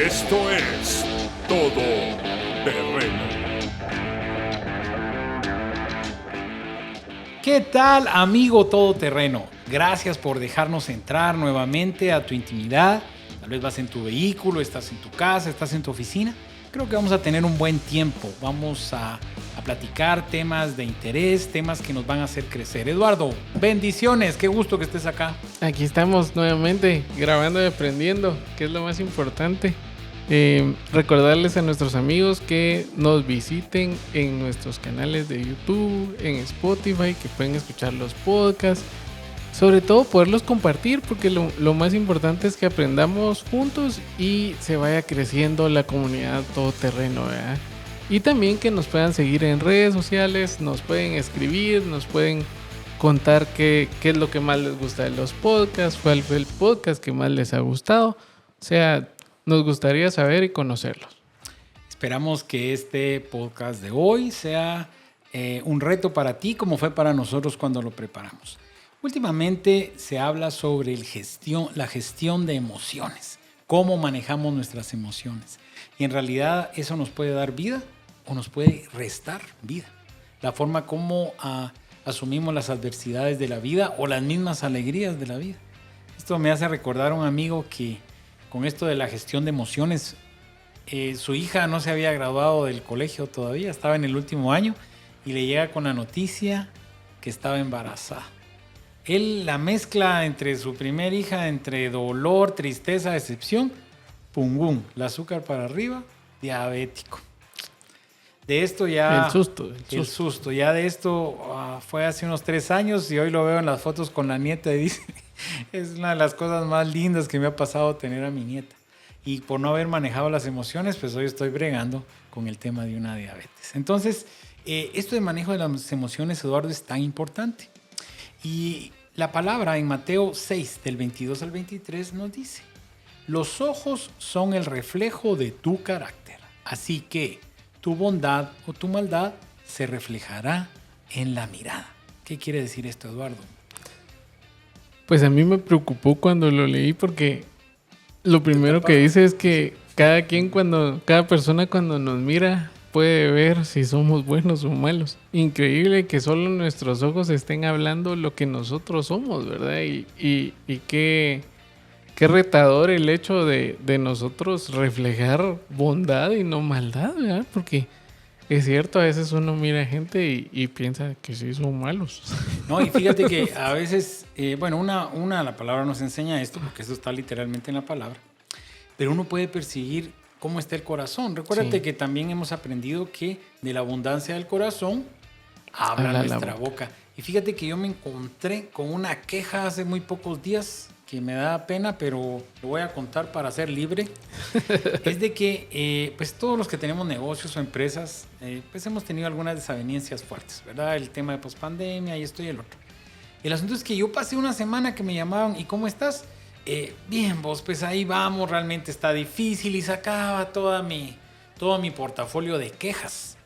Esto es Todo Terreno. ¿Qué tal, amigo todoterreno? Gracias por dejarnos entrar nuevamente a tu intimidad. Tal vez vas en tu vehículo, estás en tu casa, estás en tu oficina. Creo que vamos a tener un buen tiempo. Vamos a platicar temas de interés, temas que nos van a hacer crecer. Eduardo, bendiciones, qué gusto que estés acá. Aquí estamos nuevamente grabando y aprendiendo, que es lo más importante. Recordarles a nuestros amigos que nos visiten en nuestros canales de YouTube, en Spotify, que pueden escuchar los podcasts. Sobre todo poderlos compartir, porque lo más importante es que aprendamos juntos y se vaya creciendo la comunidad todoterreno, ¿verdad? Y también que nos puedan seguir en redes sociales, nos pueden escribir, nos pueden contar qué es lo que más les gusta de los podcasts, cuál fue el podcast que más les ha gustado. O sea, nos gustaría saber y conocerlos. Esperamos que este podcast de hoy sea un reto para ti, como fue para nosotros cuando lo preparamos. Últimamente se habla sobre la gestión de emociones, cómo manejamos nuestras emociones. Y en realidad eso nos puede dar vida o nos puede restar vida. La forma como asumimos las adversidades de la vida o las mismas alegrías de la vida. Esto me hace recordar a un amigo que con esto de la gestión de emociones, su hija no se había graduado del colegio todavía, estaba en el último año y le llega con la noticia que estaba embarazada. Él la mezcla entre su primer hija, entre dolor, tristeza, decepción, pum, el azúcar para arriba, diabético. De esto ya... El susto. Ya de esto fue hace unos 3 años y hoy lo veo en las fotos con la nieta y dice, es una de las cosas más lindas que me ha pasado tener a mi nieta. Y por no haber manejado las emociones, pues hoy estoy bregando con el tema de una diabetes. Entonces, esto de manejo de las emociones, Eduardo, es tan importante. Y la palabra en Mateo 6, del 22 al 23, nos dice, los ojos son el reflejo de tu carácter, así que tu bondad o tu maldad se reflejará en la mirada. ¿Qué quiere decir esto, Eduardo? Pues a mí me preocupó cuando lo leí porque lo primero que dice es que cada persona cuando nos mira puede ver si somos buenos o malos. Increíble que solo nuestros ojos estén hablando lo que nosotros somos, ¿verdad? Y qué retador el hecho de nosotros reflejar bondad y no maldad, ¿verdad? Porque es cierto, a veces uno mira a gente y piensa que sí son malos. No, y fíjate que a veces, la palabra nos enseña esto, porque esto está literalmente en la palabra, pero uno puede percibir cómo está el corazón. Recuérdate que también hemos aprendido que de la abundancia del corazón habla nuestra boca. Y fíjate que yo me encontré con una queja hace muy pocos días que me da pena, pero lo voy a contar para ser libre. Es de que pues todos los que tenemos negocios o empresas, pues hemos tenido algunas desavenencias fuertes, ¿verdad? El tema de pospandemia y esto y el otro. El asunto es que yo pasé una semana que me llamaban, ¿y cómo estás? Bien, vos, pues ahí vamos, realmente está difícil, y sacaba todo mi portafolio de quejas.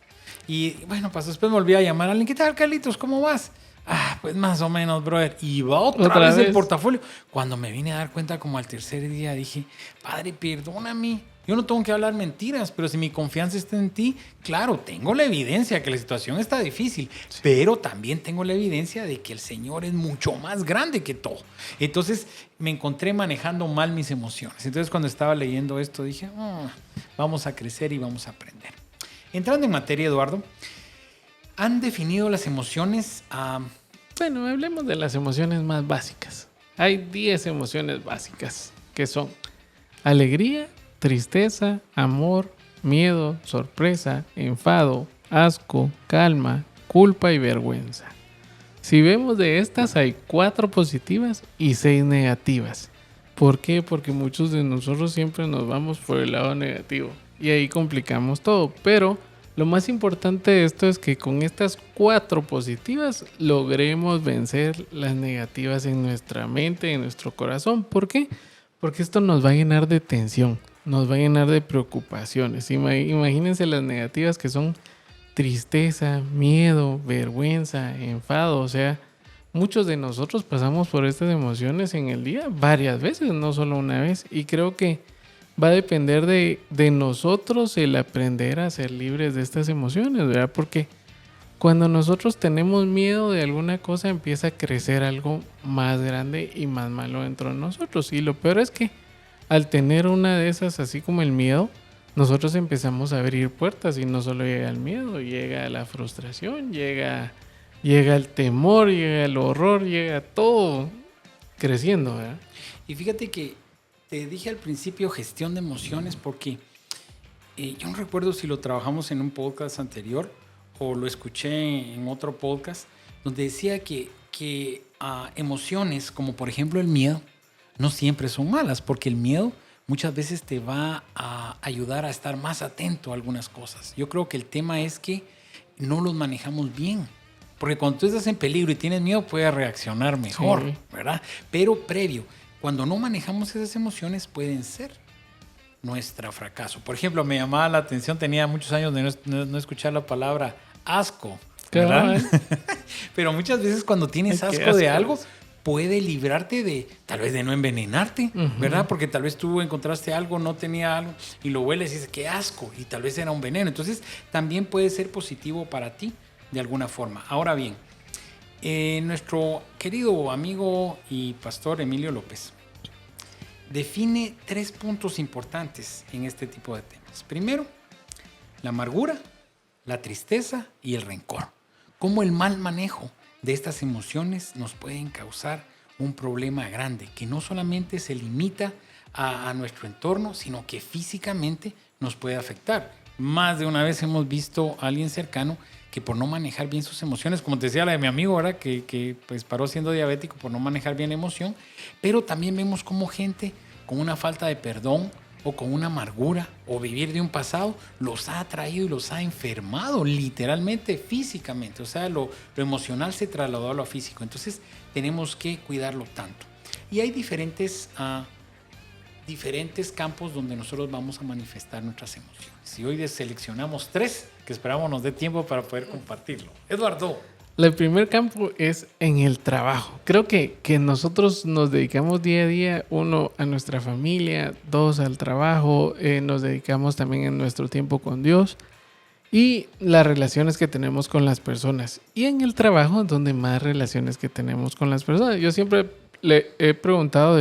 Y bueno, pues después me volví a llamar a alguien, ¿qué tal, Carlitos? ¿Cómo vas? Pues más o menos, brother. Y va otra vez el portafolio. Cuando me vine a dar cuenta como al tercer día, dije, Padre, perdóname. Yo no tengo que hablar mentiras, pero si mi confianza está en ti, claro, tengo la evidencia que la situación está difícil, pero también tengo la evidencia de que el Señor es mucho más grande que todo. Entonces me encontré manejando mal mis emociones. Entonces cuando estaba leyendo esto dije, vamos a crecer y vamos a aprender. Entrando en materia, Eduardo, ¿han definido las emociones? Bueno, hablemos de las emociones más básicas. Hay 10 emociones básicas que son alegría, tristeza, amor, miedo, sorpresa, enfado, asco, calma, culpa y vergüenza. Si vemos de estas, hay 4 positivas y 6 negativas. ¿Por qué? Porque muchos de nosotros siempre nos vamos por el lado negativo y ahí complicamos todo. Pero lo más importante de esto es que con estas 4 positivas logremos vencer las negativas en nuestra mente, en nuestro corazón. ¿Por qué? Porque esto nos va a llenar de tensión. Nos va a llenar de preocupaciones. Imagínense las negativas que son tristeza, miedo, vergüenza, enfado. O sea, muchos de nosotros pasamos por estas emociones en el día varias veces, no solo una vez. Y creo que va a depender de nosotros el aprender a ser libres de estas emociones, ¿verdad? Porque cuando nosotros tenemos miedo de alguna cosa, empieza a crecer algo más grande y más malo dentro de nosotros. Y lo peor es que al tener una de esas, así como el miedo, nosotros empezamos a abrir puertas y no solo llega el miedo, llega la frustración, llega el temor, llega el horror, llega todo creciendo, ¿verdad? Y fíjate que te dije al principio gestión de emociones porque yo no recuerdo si lo trabajamos en un podcast anterior o lo escuché en otro podcast donde decía que emociones como por ejemplo el miedo no siempre son malas porque el miedo muchas veces te va a ayudar a estar más atento a algunas cosas. Yo creo que el tema es que no los manejamos bien. Porque cuando tú estás en peligro y tienes miedo, puedes reaccionar mejor, sí, ¿verdad? Pero previo, cuando no manejamos esas emociones, pueden ser nuestro fracaso. Por ejemplo, me llamaba la atención, tenía muchos años de no escuchar la palabra asco, ¿verdad? Pero muchas veces cuando tienes asco de algo, puede librarte de, tal vez de no envenenarte, ¿verdad? Porque tal vez tú encontraste algo, no tenía algo, y lo hueles y dices, qué asco, y tal vez era un veneno. Entonces, también puede ser positivo para ti, de alguna forma. Ahora bien, nuestro querido amigo y pastor Emilio López define 3 puntos importantes en este tipo de temas. Primero, la amargura, la tristeza y el rencor. Cómo el mal manejo de estas emociones nos pueden causar un problema grande que no solamente se limita a nuestro entorno, sino que físicamente nos puede afectar. Más de una vez hemos visto a alguien cercano que por no manejar bien sus emociones, como te decía la de mi amigo, ¿verdad? Que pues paró siendo diabético por no manejar bien la emoción, pero también vemos como gente con una falta de perdón o con una amargura o vivir de un pasado los ha atraído y los ha enfermado literalmente, físicamente. O sea, lo emocional se trasladó a lo físico. Entonces tenemos que cuidarlo tanto. Y hay diferentes campos donde nosotros vamos a manifestar nuestras emociones. Y hoy seleccionamos 3 que esperamos nos dé tiempo para poder compartirlo. Eduardo. El primer campo es en el trabajo. Creo que nosotros nos dedicamos día a día, 1, a nuestra familia, 2, al trabajo, nos dedicamos también en nuestro tiempo con Dios y las relaciones que tenemos con las personas. Y en el trabajo, donde más relaciones que tenemos con las personas. Yo siempre le he preguntado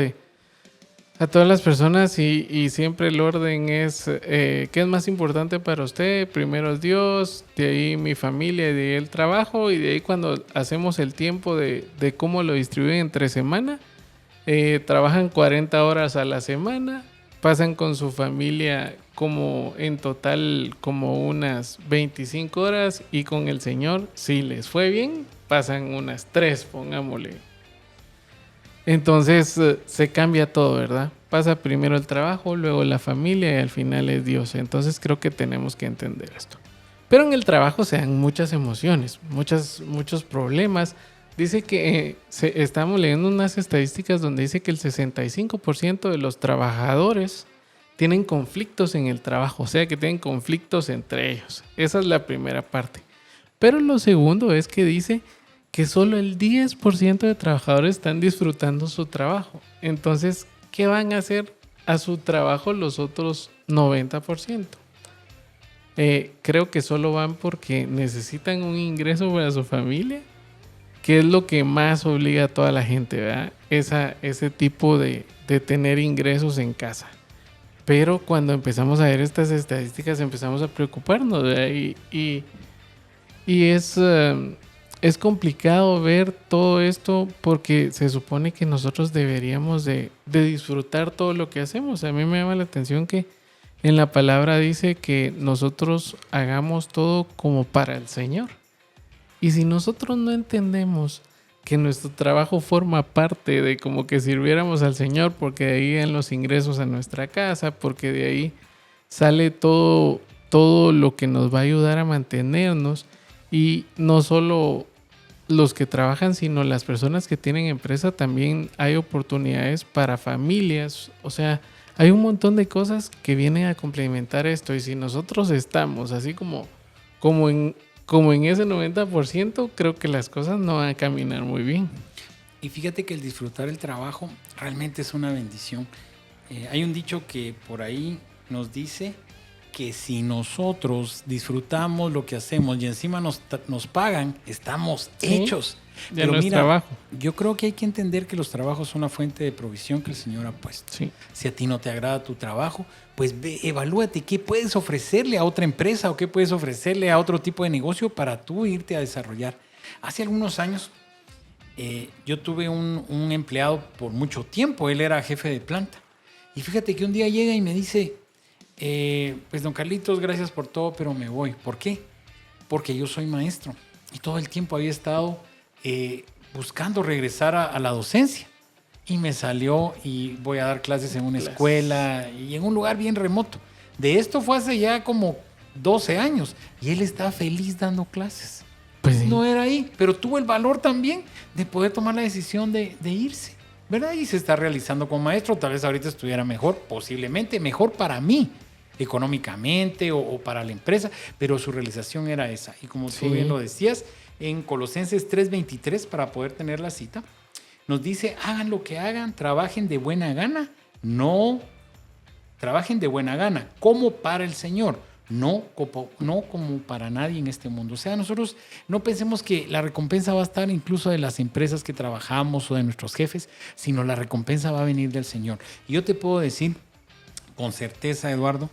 a todas las personas y siempre el orden es ¿qué es más importante para usted? Primero es Dios, de ahí mi familia, de ahí el trabajo y de ahí cuando hacemos el tiempo de cómo lo distribuyen entre semana, trabajan 40 horas a la semana, pasan con su familia como en total como unas 25 horas y con el Señor, si les fue bien, pasan unas 3, pongámosle. Entonces se cambia todo, ¿verdad? Pasa primero el trabajo, luego la familia y al final es Dios. Entonces creo que tenemos que entender esto. Pero en el trabajo se dan muchas emociones, muchos problemas. Dice que estamos leyendo unas estadísticas donde dice que el 65% de los trabajadores tienen conflictos en el trabajo, o sea que tienen conflictos entre ellos. Esa es la primera parte. Pero lo segundo es que dice que solo el 10% de trabajadores están disfrutando su trabajo. Entonces, ¿qué van a hacer a su trabajo los otros 90%? Creo que solo van porque necesitan un ingreso para su familia, que es lo que más obliga a toda la gente, ¿verdad? Ese tipo de tener ingresos en casa. Pero cuando empezamos a ver estas estadísticas empezamos a preocuparnos, ¿verdad? Y es complicado ver todo esto porque se supone que nosotros deberíamos de disfrutar todo lo que hacemos. A mí me llama la atención que en la palabra dice que nosotros hagamos todo como para el Señor. Y si nosotros no entendemos que nuestro trabajo forma parte de como que sirviéramos al Señor, porque de ahí en los ingresos a nuestra casa, porque de ahí sale todo lo que nos va a ayudar a mantenernos, y no solo los que trabajan, sino las personas que tienen empresa, también hay oportunidades para familias. O sea, hay un montón de cosas que vienen a complementar esto. Y si nosotros estamos así como en ese 90%, creo que las cosas no van a caminar muy bien. Y fíjate que el disfrutar el trabajo realmente es una bendición. Hay un dicho que por ahí nos dice que si nosotros disfrutamos lo que hacemos y encima nos pagan, estamos hechos. Ya no es trabajo. Yo creo que hay que entender que los trabajos son una fuente de provisión que el Señor ha puesto. Sí. Si a ti no te agrada tu trabajo, pues evalúate qué puedes ofrecerle a otra empresa o qué puedes ofrecerle a otro tipo de negocio para tú irte a desarrollar. Hace algunos años yo tuve un empleado por mucho tiempo, él era jefe de planta. Y fíjate que un día llega y me dice, pues don Carlitos, gracias por todo, pero me voy. ¿Por qué? Porque yo soy maestro y todo el tiempo había estado buscando regresar a la docencia. Y me salió y voy a dar clases en una escuela y en un lugar bien remoto. De esto fue hace ya como 12 años y él está feliz dando clases. Pues sí. No era ahí, pero tuvo el valor también de poder tomar la decisión de irse, ¿verdad? Y se está realizando como maestro. Tal vez ahorita estuviera mejor, posiblemente mejor para mí, económicamente o para la empresa, pero su realización era esa. Y como tú bien lo decías, en Colosenses 3:23, para poder tener la cita, nos dice, hagan lo que hagan, trabajen de buena gana, trabajen de buena gana, como para el Señor, no como para nadie en este mundo. O sea, nosotros no pensemos que la recompensa va a estar incluso de las empresas que trabajamos o de nuestros jefes, sino la recompensa va a venir del Señor. Y yo te puedo decir con certeza, Eduardo,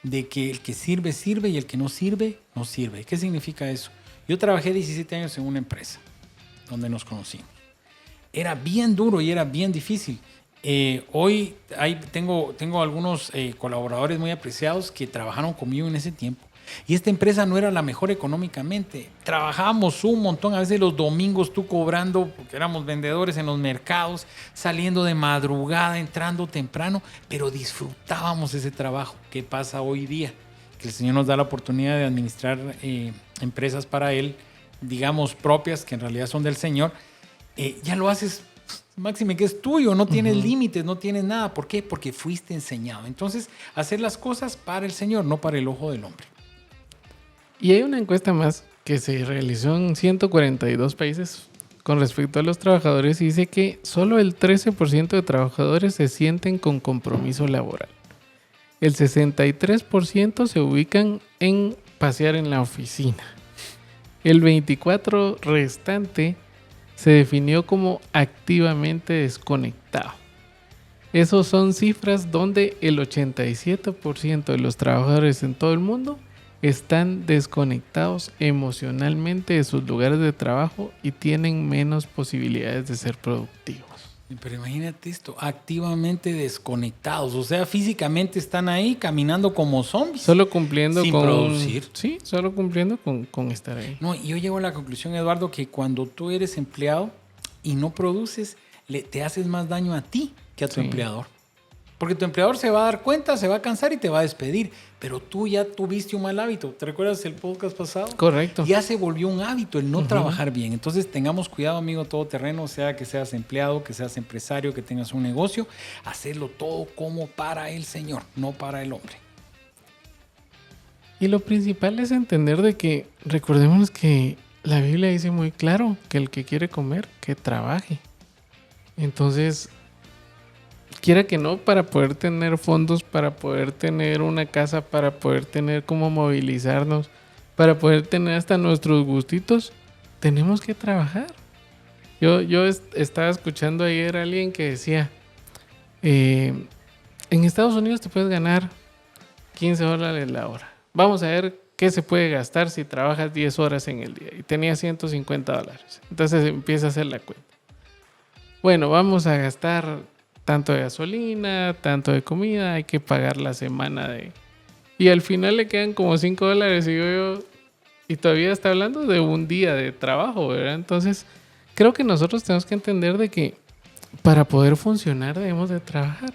de que el que sirve, sirve y el que no sirve, no sirve. ¿Qué significa eso? Yo trabajé 17 años en una empresa donde nos conocimos. Era bien duro y era bien difícil. Hoy tengo algunos colaboradores muy apreciados que trabajaron conmigo en ese tiempo. Y esta empresa no era la mejor económicamente. Trabajábamos un montón, a veces los domingos tú cobrando, porque éramos vendedores en los mercados, saliendo de madrugada, entrando temprano, pero disfrutábamos ese trabajo. ¿Qué pasa hoy día? Que el Señor nos da la oportunidad de administrar empresas para Él, digamos propias, que en realidad son del Señor. Ya lo haces, máxime que es tuyo, no tienes límites, no tienes nada. ¿Por qué? Porque fuiste enseñado. Entonces, hacer las cosas para el Señor, no para el ojo del hombre. Y hay una encuesta más que se realizó en 142 países con respecto a los trabajadores y dice que solo el 13% de trabajadores se sienten con compromiso laboral. El 63% se ubican en pasear en la oficina. El 24% restante se definió como activamente desconectado. Esas son cifras donde el 87% de los trabajadores en todo el mundo están desconectados emocionalmente de sus lugares de trabajo y tienen menos posibilidades de ser productivos. Pero imagínate esto, activamente desconectados, o sea, físicamente están ahí caminando como zombies. Solo cumpliendo sin con producir. Sí, solo cumpliendo con estar ahí. No, y yo llego a la conclusión, Eduardo, que cuando tú eres empleado y no produces, te haces más daño a ti que a tu empleador. Porque tu empleador se va a dar cuenta, se va a cansar y te va a despedir. Pero tú ya tuviste un mal hábito. ¿Te recuerdas el podcast pasado? Correcto. Ya se volvió un hábito el no trabajar bien. Entonces tengamos cuidado, amigo todoterreno, sea que seas empleado, que seas empresario, que tengas un negocio. Hacerlo todo como para el Señor, no para el hombre. Y lo principal es entender de que, recordemos que la Biblia dice muy claro que el que quiere comer, que trabaje. Entonces, quiera que no, para poder tener fondos, para poder tener una casa, para poder tener cómo movilizarnos, para poder tener hasta nuestros gustitos, tenemos que trabajar. Yo estaba escuchando ayer a alguien que decía, en Estados Unidos te puedes ganar $15 la hora. Vamos a ver qué se puede gastar si trabajas 10 horas en el día. Y tenía $150. Entonces empieza a hacer la cuenta. Bueno, vamos a gastar tanto de gasolina, tanto de comida, hay que pagar la semana de... Y al final le quedan como $5, digo yo, y todavía está hablando de un día de trabajo, ¿verdad? Entonces, creo que nosotros tenemos que entender de que para poder funcionar debemos de trabajar.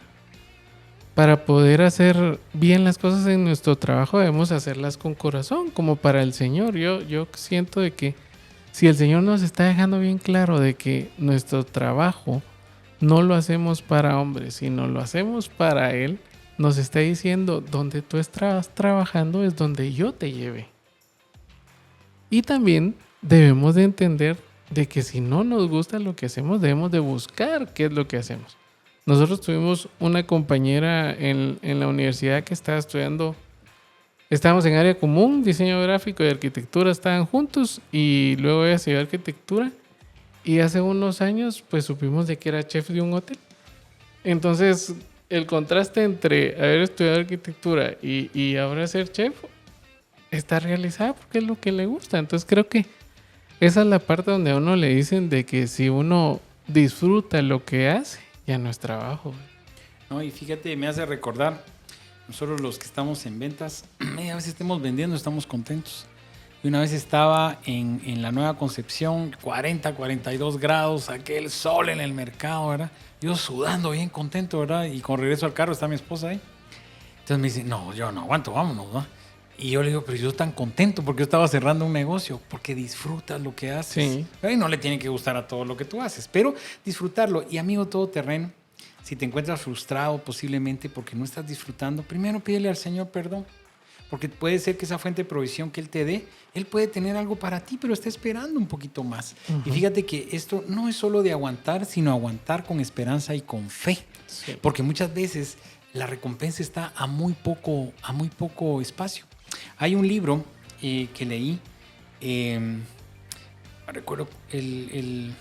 Para poder hacer bien las cosas en nuestro trabajo debemos hacerlas con corazón, como para el Señor. Yo siento de que si el Señor nos está dejando bien claro de que nuestro trabajo no lo hacemos para hombres, sino lo hacemos para Él, nos está diciendo, donde tú estás trabajando es donde yo te llevé. Y también debemos de entender de que si no nos gusta lo que hacemos, debemos de buscar qué es lo que hacemos. Nosotros tuvimos una compañera en la universidad que estaba estudiando. Estábamos en área común, diseño gráfico y arquitectura estaban juntos y luego ella siguió arquitectura y hace unos años pues supimos de que era chef de un hotel. Entonces el contraste entre haber estudiado arquitectura y ahora ser chef está realizada porque es lo que le gusta. Entonces creo que esa es la parte donde a uno le dicen de que si uno disfruta lo que hace, ya no es trabajo. No, y fíjate, me hace recordar, nosotros los que estamos en ventas, a veces estemos vendiendo, estamos contentos. Y una vez estaba en la Nueva Concepción, 40, 42 grados, aquel sol en el mercado, ¿verdad? Yo sudando bien contento, ¿verdad? Y con regreso al carro está mi esposa ahí. Entonces me dice, no, yo no aguanto, vámonos, ¿va? Y yo le digo, pero yo tan contento porque yo estaba cerrando un negocio, porque disfrutas lo que haces. Sí. Y no le tiene que gustar a todo lo que tú haces, pero disfrutarlo. Y amigo todoterreno, si te encuentras frustrado posiblemente porque no estás disfrutando, primero pídele al Señor perdón. Porque puede ser que esa fuente de provisión que Él te dé, Él puede tener algo para ti, pero está esperando un poquito más. Y fíjate que esto no es solo de aguantar, sino aguantar con esperanza y con fe. Sí. Porque muchas veces la recompensa está a muy poco espacio. Hay un libro que leí, recuerdo el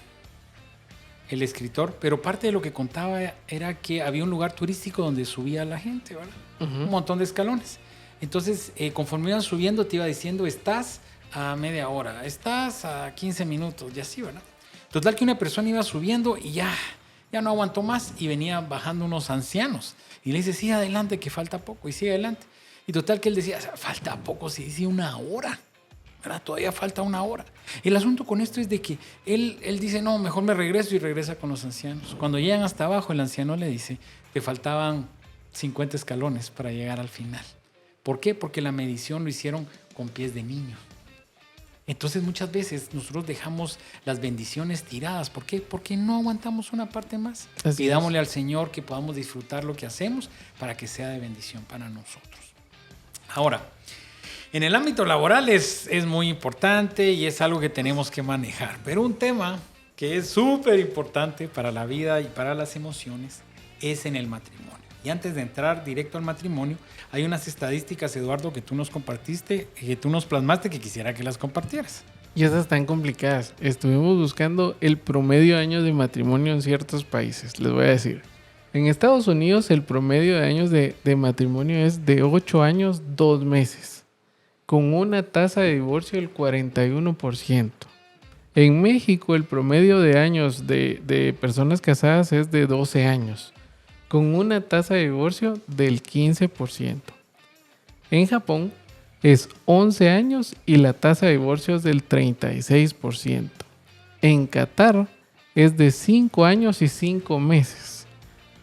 escritor, pero parte de lo que contaba era que había un lugar turístico donde subía la gente, ¿verdad? Un montón de escalones. Entonces, conforme iban subiendo, te iba diciendo, estás a media hora, estás a 15 minutos, y así, ¿verdad? Total que una persona iba subiendo y ya no aguantó más y venían bajando unos ancianos. Y le dice, sigue adelante, que falta poco, y sigue adelante. Y total que él decía, falta poco, si dice una hora, ¿verdad? Todavía falta una hora. El asunto con esto es de que él dice, no, mejor me regreso, y regresa con los ancianos. Cuando llegan hasta abajo, el anciano le dice que faltaban 50 escalones para llegar al final. ¿Por qué? Porque la medición lo hicieron con pies de niño. Entonces muchas veces nosotros dejamos las bendiciones tiradas. ¿Por qué? Porque no aguantamos una parte más. Pidámosle al Señor que podamos disfrutar lo que hacemos para que sea de bendición para nosotros. Ahora, en el ámbito laboral es muy importante y es algo que tenemos que manejar. Pero un tema que es súper importante para la vida y para las emociones es en el matrimonio. Y antes de entrar directo al matrimonio, hay unas estadísticas, Eduardo, que tú nos compartiste, que tú nos plasmaste, que quisiera que las compartieras. Y esas están complicadas. Estuvimos buscando el promedio de años de matrimonio en ciertos países. Les voy a decir. En Estados Unidos el promedio de años de matrimonio es de 8 años, 2 meses. Con una tasa de divorcio del 41%. En México el promedio de años de personas casadas es de 12 años. Con una tasa de divorcio del 15%. En Japón es 11 años y la tasa de divorcio es del 36%. En Qatar es de 5 años y 5 meses.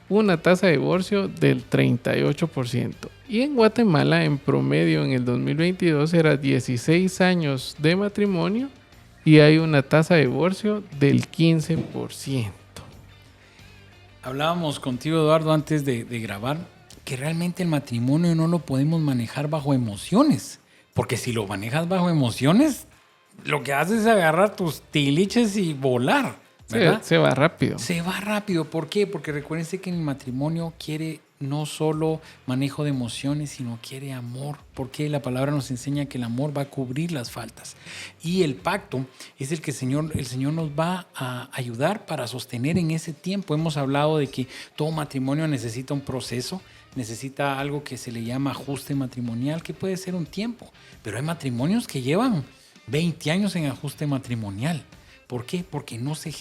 Una tasa de divorcio del 38%. Y en Guatemala en promedio en el 2022 era 16 años de matrimonio y hay una tasa de divorcio del 15%. Hablábamos contigo, Eduardo, antes de grabar, que realmente el matrimonio no lo podemos manejar bajo emociones. Porque si lo manejas bajo emociones, lo que haces es agarrar tus tiliches y volar, ¿verdad? Se va rápido. Se va rápido. ¿Por qué? Porque recuérdense que el matrimonio quiere no solo manejo de emociones, sino quiere amor. Porque la palabra nos enseña que el amor va a cubrir las faltas. Y el pacto es el que el Señor nos va a ayudar para sostener en ese tiempo. Hemos hablado de que todo matrimonio necesita un proceso, necesita algo que se le llama ajuste matrimonial, que puede ser un tiempo. Pero hay matrimonios que llevan 20 años en ajuste matrimonial. ¿Por qué? Porque no se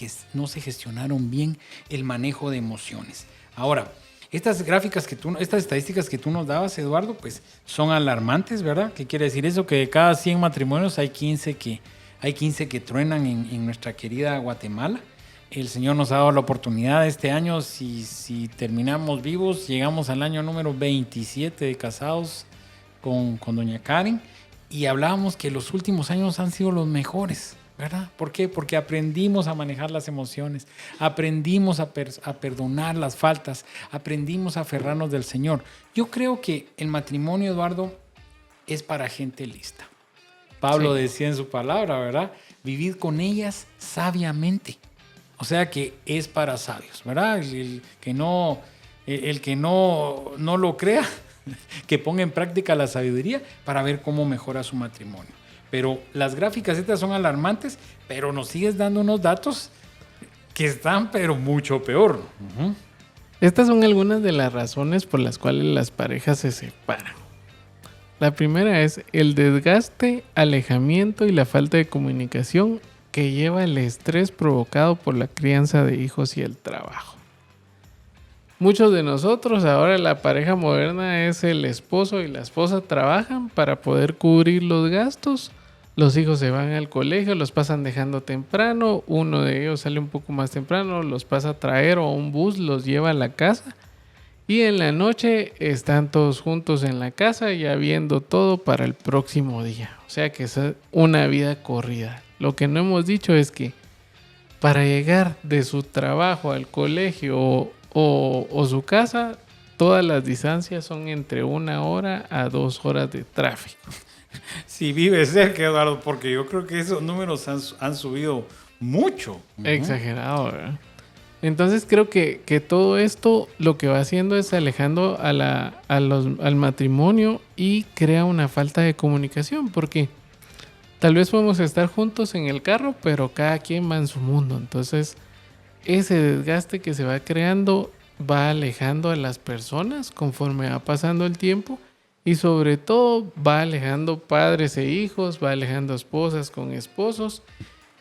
gestionaron bien el manejo de emociones. Ahora, estas estadísticas que tú nos dabas, Eduardo, pues son alarmantes, ¿verdad? ¿Qué quiere decir eso? Que de cada 100 matrimonios hay 15 que truenan en nuestra querida Guatemala. El Señor nos ha dado la oportunidad este año, si terminamos vivos, llegamos al año número 27 de casados con doña Karen, y hablábamos que los últimos años han sido los mejores, ¿verdad? ¿Por qué? Porque aprendimos a manejar las emociones, aprendimos a perdonar las faltas, aprendimos a aferrarnos del Señor. Yo creo que el matrimonio, Eduardo, es para gente lista. Pablo decía en su palabra, ¿verdad? Vivid con ellas sabiamente. O sea que es para sabios, ¿verdad? El que no lo crea, que ponga en práctica la sabiduría para ver cómo mejora su matrimonio. Pero las gráficas estas son alarmantes, pero nos sigues dando unos datos que están pero mucho peor. Uh-huh. Estas son algunas de las razones por las cuales las parejas se separan. La primera es el desgaste, alejamiento y la falta de comunicación que lleva el estrés provocado por la crianza de hijos y el trabajo. Muchos de nosotros, ahora la pareja moderna es el esposo y la esposa trabajan para poder cubrir los gastos. Los hijos se van al colegio, los pasan dejando temprano, uno de ellos sale un poco más temprano, los pasa a traer o un bus los lleva a la casa y en la noche están todos juntos en la casa ya viendo todo para el próximo día. O sea que es una vida corrida. Lo que no hemos dicho es que para llegar de su trabajo al colegio o su casa, todas las distancias son entre 1 hora a 2 horas de tráfico. Si vive cerca, Eduardo, porque yo creo que esos números han subido mucho. Exagerado, ¿verdad? Entonces creo que todo esto lo que va haciendo es alejando al matrimonio y crea una falta de comunicación, porque tal vez podemos estar juntos en el carro, pero cada quien va en su mundo. Entonces ese desgaste que se va creando va alejando a las personas conforme va pasando el tiempo. Y sobre todo va alejando padres e hijos, va alejando esposas con esposos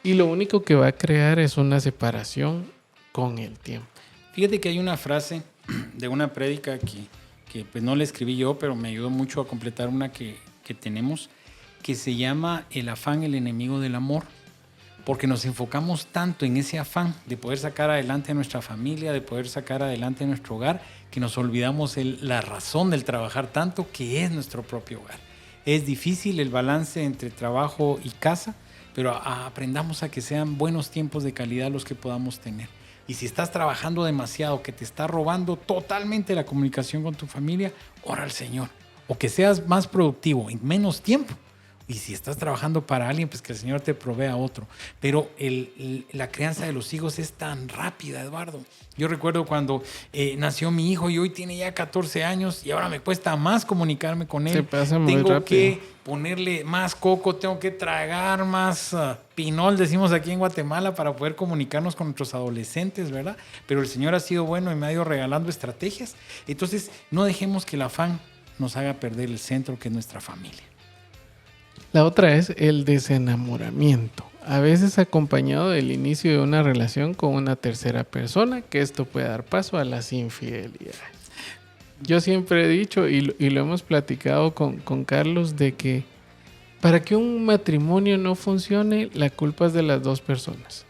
y lo único que va a crear es una separación con el tiempo. Fíjate que hay una frase de una prédica que pues no la escribí yo, pero me ayudó mucho a completar una que tenemos, que se llama el afán, el enemigo del amor. Porque nos enfocamos tanto en ese afán de poder sacar adelante a nuestra familia, de poder sacar adelante a nuestro hogar, que nos olvidamos la razón del trabajar tanto, que es nuestro propio hogar. Es difícil el balance entre trabajo y casa, pero aprendamos a que sean buenos tiempos de calidad los que podamos tener. Y si estás trabajando demasiado, que te está robando totalmente la comunicación con tu familia, ora al Señor. O que seas más productivo en menos tiempo. Y si estás trabajando para alguien, pues que el Señor te provea otro. Pero la crianza de los hijos es tan rápida, Eduardo. Yo recuerdo cuando nació mi hijo y hoy tiene ya 14 años y ahora me cuesta más comunicarme con él. Se pasa muy tengo rápido. que ponerle más coco, tengo que tragar más pinol, decimos aquí en Guatemala, para poder comunicarnos con nuestros adolescentes, ¿verdad? Pero el Señor ha sido bueno y me ha ido regalando estrategias. Entonces, no dejemos que el afán nos haga perder el centro, que es nuestra familia. La otra es el desenamoramiento, a veces acompañado del inicio de una relación con una tercera persona, que esto puede dar paso a las infidelidades. Yo siempre he dicho, y lo hemos platicado con Carlos, de que para que un matrimonio no funcione, la culpa es de las dos personas.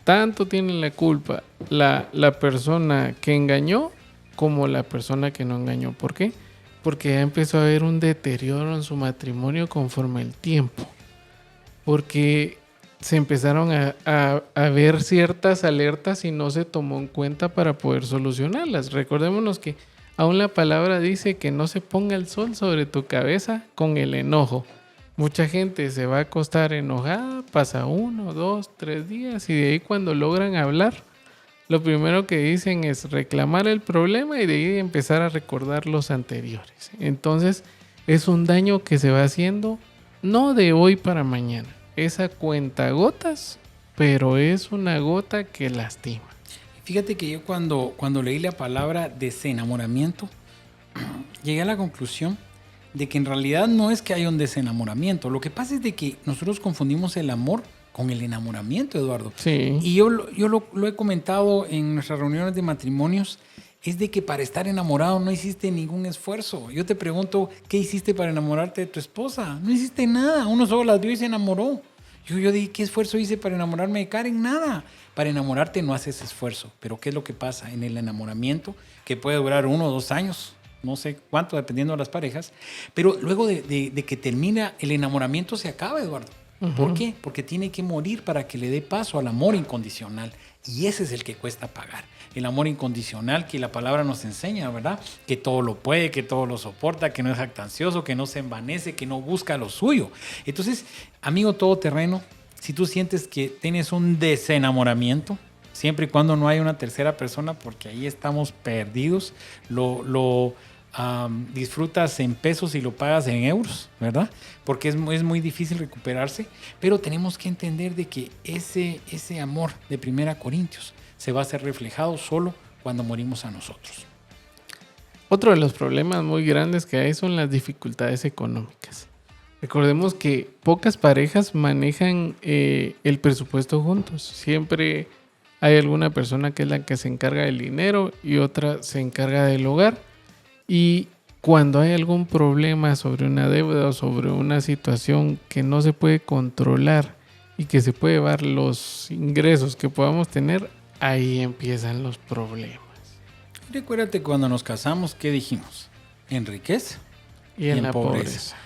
Tanto tiene la culpa la persona que engañó como la persona que no engañó. ¿Por qué? Porque ya empezó a haber un deterioro en su matrimonio conforme el tiempo. Porque se empezaron a ver ciertas alertas y no se tomó en cuenta para poder solucionarlas. Recordémonos que aún la palabra dice que no se ponga el sol sobre tu cabeza con el enojo. Mucha gente se va a acostar enojada, pasa 1, 2, 3 días y de ahí cuando logran hablar, lo primero que dicen es reclamar el problema y de ahí empezar a recordar los anteriores. Entonces es un daño que se va haciendo no de hoy para mañana. Es a cuentagotas, pero es una gota que lastima. Fíjate que yo cuando leí la palabra desenamoramiento, llegué a la conclusión de que en realidad no es que haya un desenamoramiento. Lo que pasa es de que nosotros confundimos el amor con el enamoramiento, Eduardo. Sí. Y yo lo he comentado en nuestras reuniones de matrimonios, es de que para estar enamorado no hiciste ningún esfuerzo. Yo te pregunto, ¿qué hiciste para enamorarte de tu esposa? No hiciste nada. Uno solo las vio y se enamoró. Yo dije, ¿qué esfuerzo hice para enamorarme de Karen? Nada. Para enamorarte no haces esfuerzo. Pero ¿qué es lo que pasa en el enamoramiento? Que puede durar 1 o 2 años. No sé cuánto, dependiendo de las parejas. Pero luego de que termina el enamoramiento se acaba, Eduardo. ¿Por qué? Porque tiene que morir para que le dé paso al amor incondicional. Y ese es el que cuesta pagar. El amor incondicional que la palabra nos enseña, ¿verdad? Que todo lo puede, que todo lo soporta, que no es jactancioso, que no se envanece, que no busca lo suyo. Entonces, amigo todoterreno, si tú sientes que tienes un desenamoramiento, siempre y cuando no haya una tercera persona, porque ahí estamos perdidos. Lo disfrutas en pesos y lo pagas en euros, ¿verdad? Porque es muy difícil recuperarse, pero tenemos que entender de que ese amor de 1 Corintios se va a ser reflejado solo cuando morimos a nosotros. Otro de los problemas muy grandes que hay son las dificultades económicas. Recordemos que pocas parejas manejan el presupuesto juntos. Siempre hay alguna persona que es la que se encarga del dinero y otra se encarga del hogar. Y cuando hay algún problema sobre una deuda o sobre una situación que no se puede controlar y que se puede llevar los ingresos que podamos tener, ahí empiezan los problemas. Recuérdate cuando nos casamos, ¿qué dijimos? En riqueza Y en la pobreza.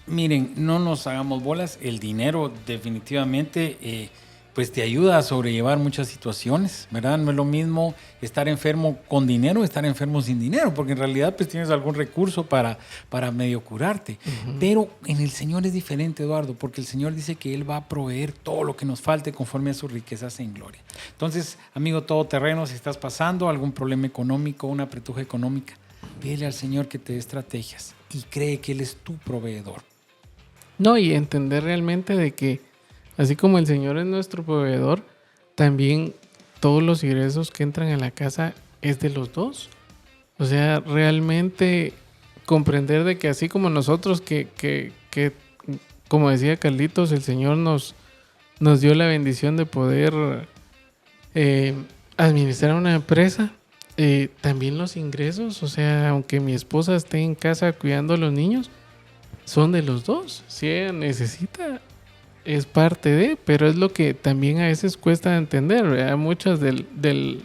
Miren, no nos hagamos bolas. El dinero definitivamente pues te ayuda a sobrellevar muchas situaciones, ¿verdad? No es lo mismo estar enfermo con dinero o estar enfermo sin dinero, porque en realidad pues tienes algún recurso para medio curarte. Pero en el Señor es diferente, Eduardo, porque el Señor dice que Él va a proveer todo lo que nos falte conforme a sus riquezas en gloria. Entonces, amigo todoterreno, si estás pasando algún problema económico, una apretuja económica, pídele al Señor que te dé estrategias y cree que Él es tu proveedor. No, y entender realmente de que así como el Señor es nuestro proveedor, también todos los ingresos que entran a la casa es de los dos. O sea, realmente comprender de que así como nosotros, que como decía Carlitos, el Señor nos dio la bendición de poder administrar una empresa, también los ingresos, o sea, aunque mi esposa esté en casa cuidando a los niños, son de los dos. Si ella necesita, es parte de, pero es lo que también a veces cuesta entender, ¿verdad? Muchas de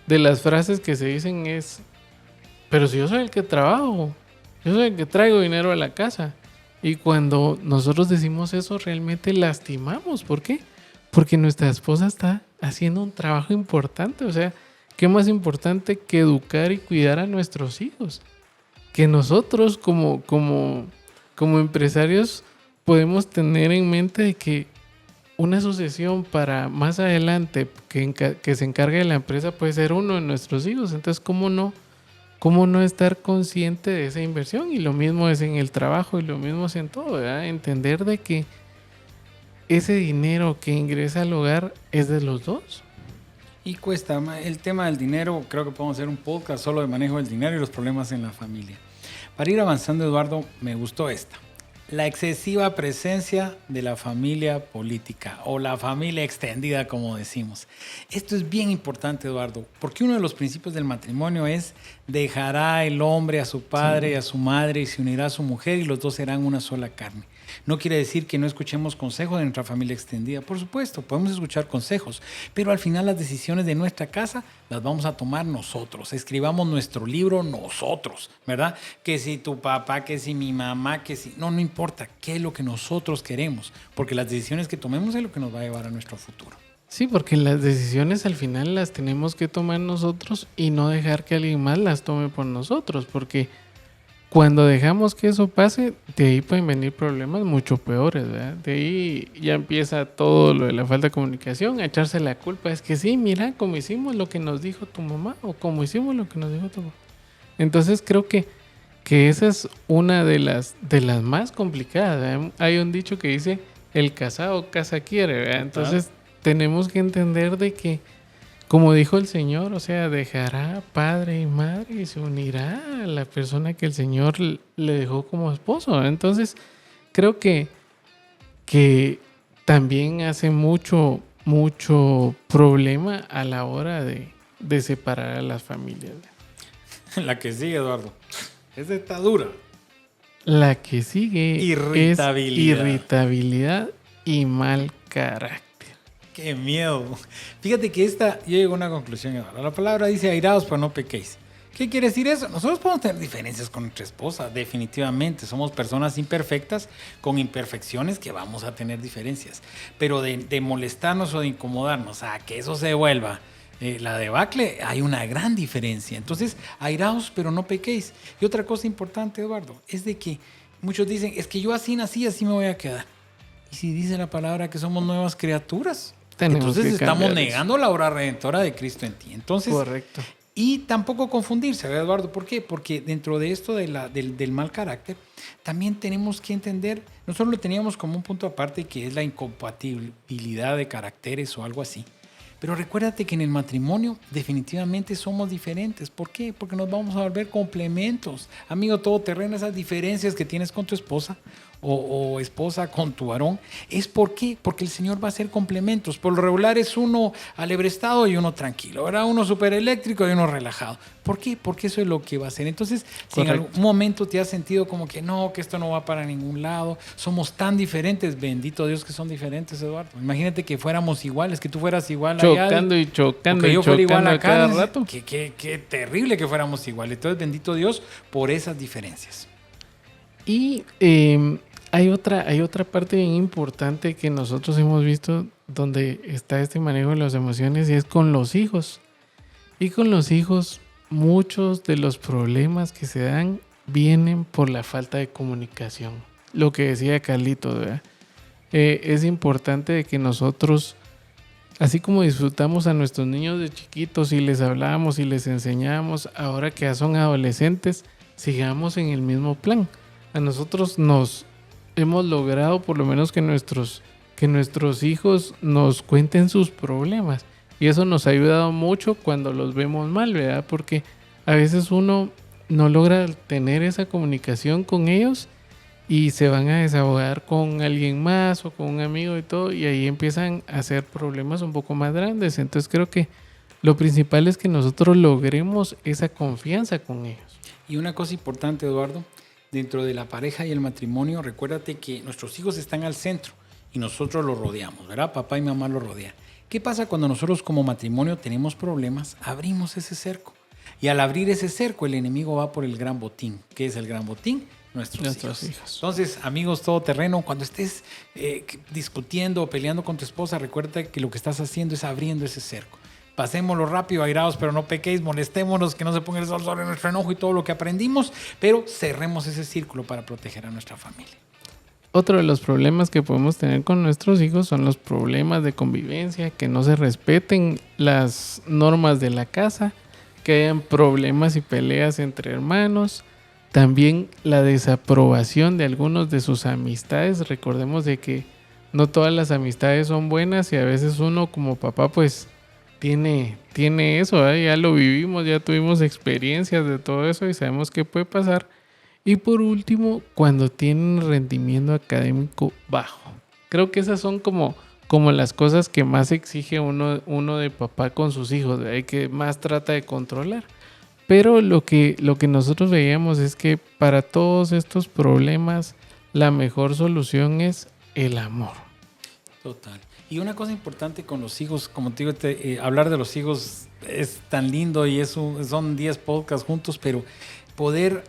las frases que se dicen es, pero si yo soy el que trabajo, yo soy el que traigo dinero a la casa. Y cuando nosotros decimos eso, realmente lastimamos. ¿Por qué? Porque nuestra esposa está haciendo un trabajo importante. O sea, ¿qué más importante que educar y cuidar a nuestros hijos? Que nosotros como empresarios podemos tener en mente de que una sucesión para más adelante que se encargue de la empresa puede ser uno de nuestros hijos. Entonces, ¿cómo no estar consciente de esa inversión? Y lo mismo es en el trabajo y lo mismo es en todo, ¿verdad? Entender de que ese dinero que ingresa al hogar es de los dos. Y cuesta, el tema del dinero, creo que podemos hacer un podcast solo de manejo del dinero y los problemas en la familia. Para ir avanzando, Eduardo, me gustó esta. La excesiva presencia de la familia política o la familia extendida, como decimos. Esto es bien importante, Eduardo, porque uno de los principios del matrimonio es dejará el hombre a su padre y a su madre y se unirá a su mujer y los dos serán una sola carne. No quiere decir que no escuchemos consejos de nuestra familia extendida. Por supuesto, podemos escuchar consejos, pero al final las decisiones de nuestra casa las vamos a tomar nosotros. Escribamos nuestro libro nosotros, ¿verdad? Que si tu papá, que si mi mamá, que si... No importa qué es lo que nosotros queremos, porque las decisiones que tomemos es lo que nos va a llevar a nuestro futuro. Sí, porque las decisiones al final las tenemos que tomar nosotros y no dejar que alguien más las tome por nosotros, porque cuando dejamos que eso pase, de ahí pueden venir problemas mucho peores, ¿verdad? De ahí ya empieza todo lo de la falta de comunicación, a echarse la culpa. Es que sí, mira, como hicimos lo que nos dijo tu mamá o como hicimos lo que nos dijo tu mamá. Entonces creo que esa es una de las más complicadas, ¿verdad? Hay un dicho que dice, el casado casa quiere, ¿verdad? Entonces tenemos que entender de que, como dijo el Señor, o sea, dejará padre y madre y se unirá a la persona que el Señor le dejó como esposo. Entonces, creo que también hace mucho problema a la hora de separar a las familias. La que sigue, Eduardo. Esa está dura. La que sigue Irritabilidad. es irritabilidad y mal carácter. ¡Qué miedo! Fíjate que yo llego a una conclusión, Eduardo. La palabra dice airados, pero no pequéis. ¿Qué quiere decir eso? Nosotros podemos tener diferencias con nuestra esposa, definitivamente. Somos personas imperfectas, con imperfecciones que vamos a tener diferencias. Pero de molestarnos o de incomodarnos a que eso se vuelva la debacle, hay una gran diferencia. Entonces, airaos, pero no pequéis. Y otra cosa importante, Eduardo, es de que muchos dicen, es que yo así nací, así me voy a quedar. Y si dice la palabra que somos nuevas criaturas, Entonces estamos cambiar eso. negando la obra redentora de Cristo en ti. Entonces, Correcto. y tampoco confundirse, ¿verdad, Eduardo? ¿Por qué? Porque dentro de esto del mal carácter, también tenemos que entender, nosotros lo teníamos como un punto aparte que es la incompatibilidad de caracteres o algo así. Pero recuérdate que en el matrimonio definitivamente somos diferentes. ¿Por qué? Porque nos vamos a volver complementos. Amigo todoterreno, esas diferencias que tienes con tu esposa o esposa con tu varón, ¿es por qué? Porque el Señor va a hacer complementos. Por lo regular es uno alebrestado y uno tranquilo, ¿verdad? Uno súper eléctrico y uno relajado. ¿Por qué? Porque eso es lo que va a hacer. Entonces, si en algún momento te has sentido como que no, que esto no va para ningún lado, somos tan diferentes, bendito Dios que son diferentes, Eduardo. Imagínate que fuéramos iguales, que tú fueras igual allá, Chocando y chocando que y yo fuera igual chocando a acá. cada rato. Qué terrible que fuéramos iguales. Entonces, bendito Dios por esas diferencias. Y hay otra parte bien importante que nosotros hemos visto donde está este manejo de las emociones y es con los hijos. Y con los hijos, muchos de los problemas que se dan vienen por la falta de comunicación. Lo que decía Carlitos, ¿verdad? Es importante de que nosotros, así como disfrutamos a nuestros niños de chiquitos y les hablamos y les enseñamos, ahora que ya son adolescentes, sigamos en el mismo plan. A nosotros nos hemos logrado por lo menos que nuestros hijos nos cuenten sus problemas. Y eso nos ha ayudado mucho cuando los vemos mal, ¿verdad? Porque a veces uno no logra tener esa comunicación con ellos y se van a desahogar con alguien más o con un amigo y todo, y ahí empiezan a hacer problemas un poco más grandes. Entonces creo que lo principal es que nosotros logremos esa confianza con ellos. Y una cosa importante, Eduardo, dentro de la pareja y el matrimonio, recuérdate que nuestros hijos están al centro y nosotros los rodeamos, ¿verdad? Papá y mamá los rodean. ¿Qué pasa cuando nosotros como matrimonio tenemos problemas? Abrimos ese cerco. Y al abrir ese cerco, el enemigo va por el gran botín. ¿Qué es el gran botín? Nuestros hijos. Entonces, amigos todoterreno, cuando estés discutiendo o peleando con tu esposa, recuerda que lo que estás haciendo es abriendo ese cerco. Pasémoslo rápido, airados, pero no pequéis, molestémonos, que no se ponga el sol sobre nuestro enojo y todo lo que aprendimos, pero cerremos ese círculo para proteger a nuestra familia. Otro de los problemas que podemos tener con nuestros hijos son los problemas de convivencia, que no se respeten las normas de la casa, que hayan problemas y peleas entre hermanos. También la desaprobación de algunos de sus amistades. Recordemos de que no todas las amistades son buenas y a veces uno como papá pues tiene eso, ¿eh? Ya lo vivimos, ya tuvimos experiencias de todo eso y sabemos qué puede pasar. Y por último, cuando tienen rendimiento académico bajo. Creo que esas son como las cosas que más exige uno de papá con sus hijos, ¿verdad? Y que más trata de controlar. Pero lo que nosotros veíamos es que para todos estos problemas la mejor solución es el amor. Total. Y una cosa importante con los hijos, como te digo, hablar de los hijos es tan lindo y son 10 podcasts juntos, pero poder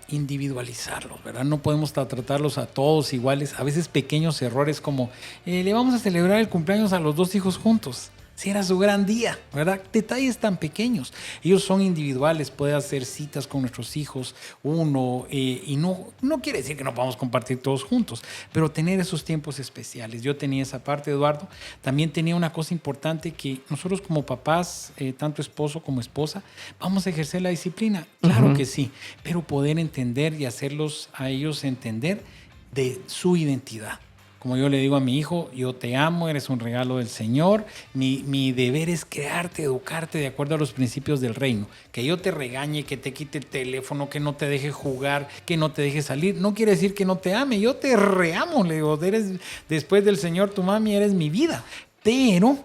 individualizarlos, ¿verdad? No podemos tratarlos a todos iguales. A veces pequeños errores como le vamos a celebrar el cumpleaños a los 2 hijos juntos. Si era su gran día, ¿verdad? Detalles tan pequeños. Ellos son individuales, puede hacer citas con nuestros hijos, y no quiere decir que no podamos compartir todos juntos, pero tener esos tiempos especiales. Yo tenía esa parte, Eduardo. También tenía una cosa importante que nosotros como papás, tanto esposo como esposa, vamos a ejercer la disciplina. Claro que sí, pero poder entender y hacerlos a ellos entender de su identidad. Como yo le digo a mi hijo, yo te amo, eres un regalo del Señor. Mi deber es crearte, educarte de acuerdo a los principios del reino. Que yo te regañe, que te quite el teléfono, que no te deje jugar, que no te deje salir. No quiere decir que no te ame, yo te reamo. Le digo, después del Señor, tu mami, eres mi vida. Pero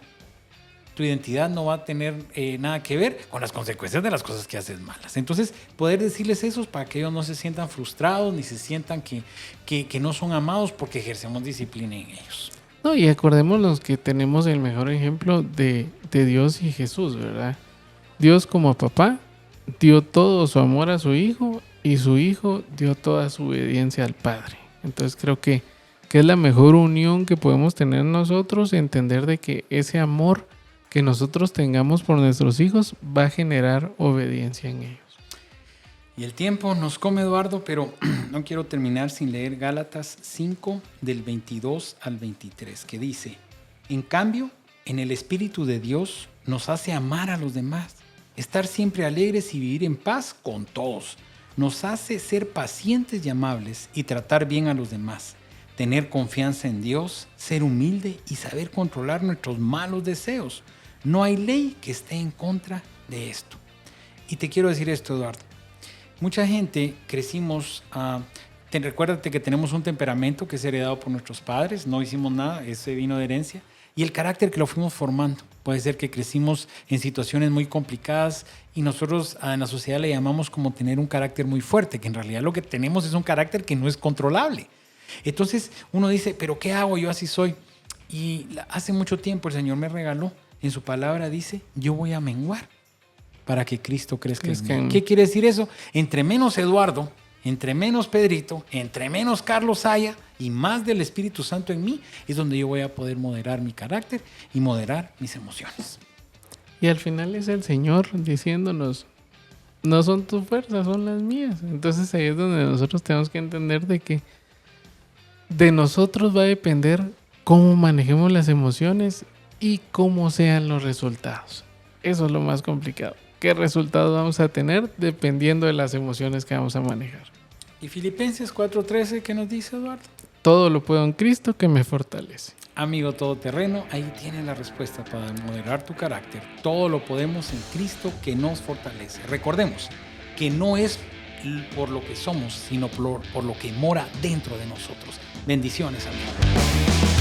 tu identidad no va a tener nada que ver con las consecuencias de las cosas que haces malas. Entonces, poder decirles eso para que ellos no se sientan frustrados ni se sientan que no son amados porque ejercemos disciplina en ellos. No, y acordémonos que tenemos el mejor ejemplo de Dios y Jesús, ¿verdad? Dios como papá dio todo su amor a su hijo y su hijo dio toda su obediencia al Padre. Entonces creo que es la mejor unión que podemos tener nosotros, entender de que ese amor que nosotros tengamos por nuestros hijos va a generar obediencia en ellos. Y el tiempo nos come, Eduardo, pero no quiero terminar sin leer Gálatas 5 del 22 al 23, que dice: en cambio, en el Espíritu de Dios nos hace amar a los demás, estar siempre alegres y vivir en paz con todos. Nos hace ser pacientes y amables y tratar bien a los demás, tener confianza en Dios, ser humilde y saber controlar nuestros malos deseos. No hay ley que esté en contra de esto. Y te quiero decir esto, Eduardo. Mucha gente crecimos, recuérdate que tenemos un temperamento que es heredado por nuestros padres, no hicimos nada, ese vino de herencia, y el carácter que lo fuimos formando. Puede ser que crecimos en situaciones muy complicadas y nosotros en la sociedad le llamamos como tener un carácter muy fuerte, que en realidad lo que tenemos es un carácter que no es controlable. Entonces uno dice, ¿pero qué hago? Yo así soy. Y hace mucho tiempo el Señor me regaló, en su palabra dice, yo voy a menguar para que Cristo crezca en mí. ¿Qué quiere decir eso? Entre menos Eduardo, entre menos Pedrito, entre menos Carlos haya y más del Espíritu Santo en mí, es donde yo voy a poder moderar mi carácter y moderar mis emociones. Y al final es el Señor diciéndonos, no son tus fuerzas, son las mías. Entonces ahí es donde nosotros tenemos que entender de que de nosotros va a depender cómo manejemos las emociones y cómo sean los resultados. Eso es lo más complicado. ¿Qué resultados vamos a tener dependiendo de las emociones que vamos a manejar? ¿Y Filipenses 4:13 qué nos dice, Eduardo? Todo lo puedo en Cristo que me fortalece. Amigo todoterreno, ahí tienes la respuesta para moderar tu carácter. Todo lo podemos en Cristo que nos fortalece. Recordemos que no es por lo que somos, sino por lo que mora dentro de nosotros. Bendiciones, amigo.